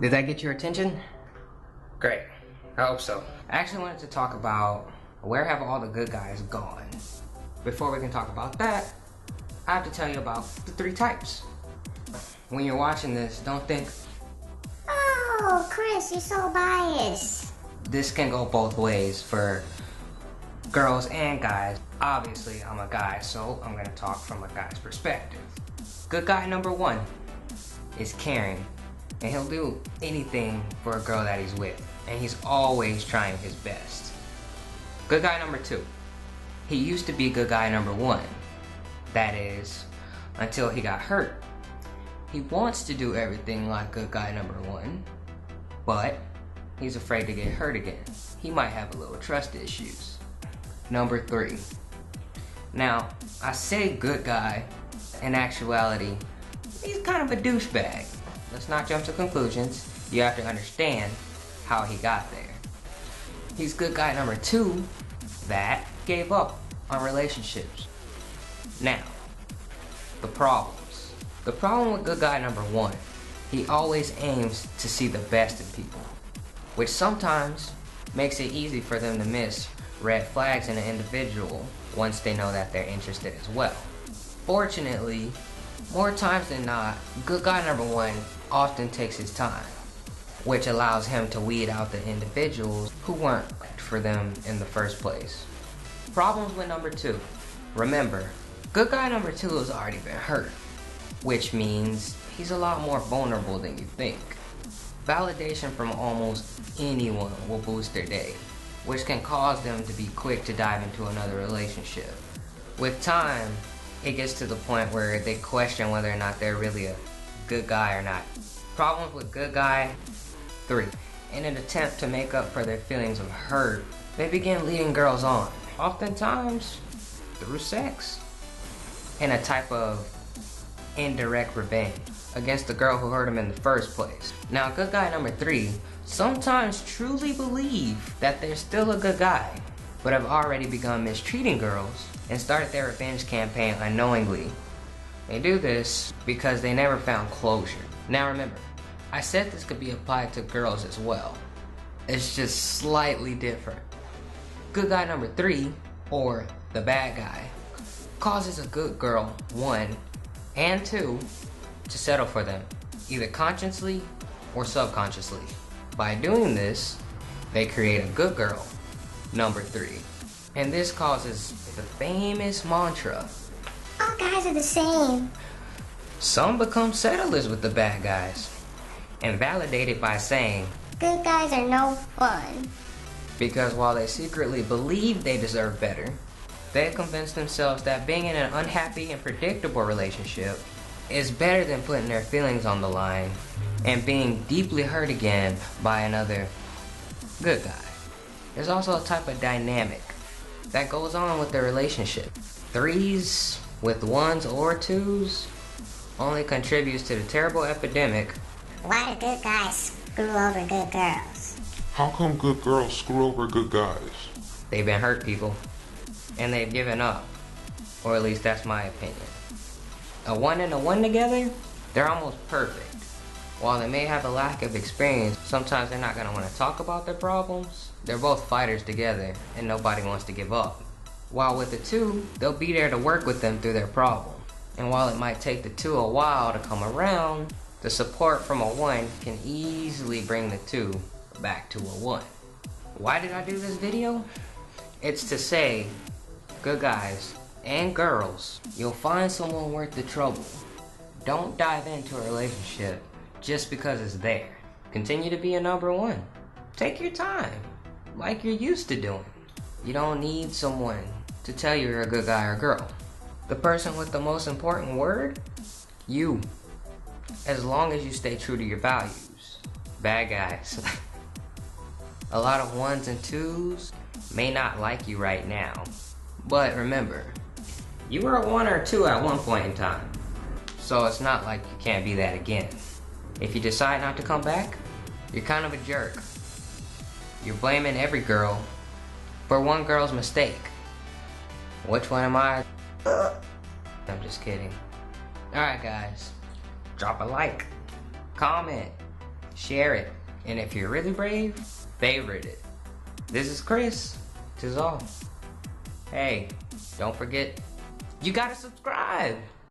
Did that get your attention? Great, I hope so. I actually wanted to talk about where have all the good guys gone. Before we can talk about that, I have to tell you about the 3 types. When you're watching this, don't think, oh, Chris, you're so biased. This can go both ways for girls and guys. Obviously, I'm a guy, so I'm gonna talk from a guy's perspective. Good guy number 1 is caring, and he'll do anything for a girl that he's with, and he's always trying his best. Good guy number 2. He used to be good guy number 1. That is, until he got hurt. He wants to do everything like good guy number 1, but he's afraid to get hurt again. He might have a little trust issues. Number 3. Now, I say good guy, in actuality, he's kind of a douchebag. Let's not jump to conclusions. You have to understand how he got there. He's good guy number 2 that gave up on relationships. Now, the problems. The problem with good guy number 1, he always aims to see the best in people, which sometimes makes it easy for them to miss red flags in an individual once they know that they're interested as well. Fortunately, more times than not, good guy number 1 often takes his time, which allows him to weed out the individuals who weren't for them in the first place. Problems with number 2. Remember, good guy number 2 has already been hurt, which means he's a lot more vulnerable than you think. Validation from almost anyone will boost their day, which can cause them to be quick to dive into another relationship. With time, it gets to the point where they question whether or not they're really a good guy or not. Problems with good guy 3. In an attempt to make up for their feelings of hurt, they begin leading girls on, oftentimes through sex, in a type of indirect revenge against the girl who hurt him in the first place. Now, good guy number 3 sometimes truly believe that they're still a good guy, but have already begun mistreating girls and started their revenge campaign unknowingly. They do this because they never found closure. Now remember, I said this could be applied to girls as well. It's just slightly different. Good guy number 3, or the bad guy, causes a good girl, 1 and 2, to settle for them, either consciously or subconsciously. By doing this, they create a good girl, number 3. And this causes the famous mantra, All guys are the same. some become settlers with the bad guys, and validate it by saying, Good guys are no fun. because while they secretly believe they deserve better, they convince themselves that being in an unhappy and predictable relationship is better than putting their feelings on the line and being deeply hurt again by another good guy. There's also a type of dynamic that goes on with the relationship. 3s with 1s or 2s only contributes to the terrible epidemic. Why do good guys screw over good girls? How come good girls screw over good guys? They've been hurt, people, and they've given up, or at least that's my opinion. A 1 and a 1 together, they're almost perfect. While they may have a lack of experience, sometimes they're not going to want to talk about their problems. They're both fighters together, and nobody wants to give up. While with the 2, they'll be there to work with them through their problem. And while it might take the 2 a while to come around, the support from a 1 can easily bring the 2 back to a 1. Why did I do this video? It's to say, good guys and girls, you'll find someone worth the trouble. Don't dive into a relationship just because it's there. Continue to be a number 1. Take your time, like you're used to doing. You don't need someone to tell you you're a good guy or girl. The person with the most important word? You. As long as you stay true to your values. Bad guys. A lot of 1s and 2s may not like you right now, but remember, you were a 1 or 2 at one point in time, so it's not like you can't be that again. If you decide not to come back, you're kind of a jerk. You're blaming every girl for one girl's mistake. Which one am I? I'm just kidding. Alright guys, drop a like, comment, share it. And if you're really brave, favorite it. This is Kristisall. Hey, don't forget, you gotta subscribe.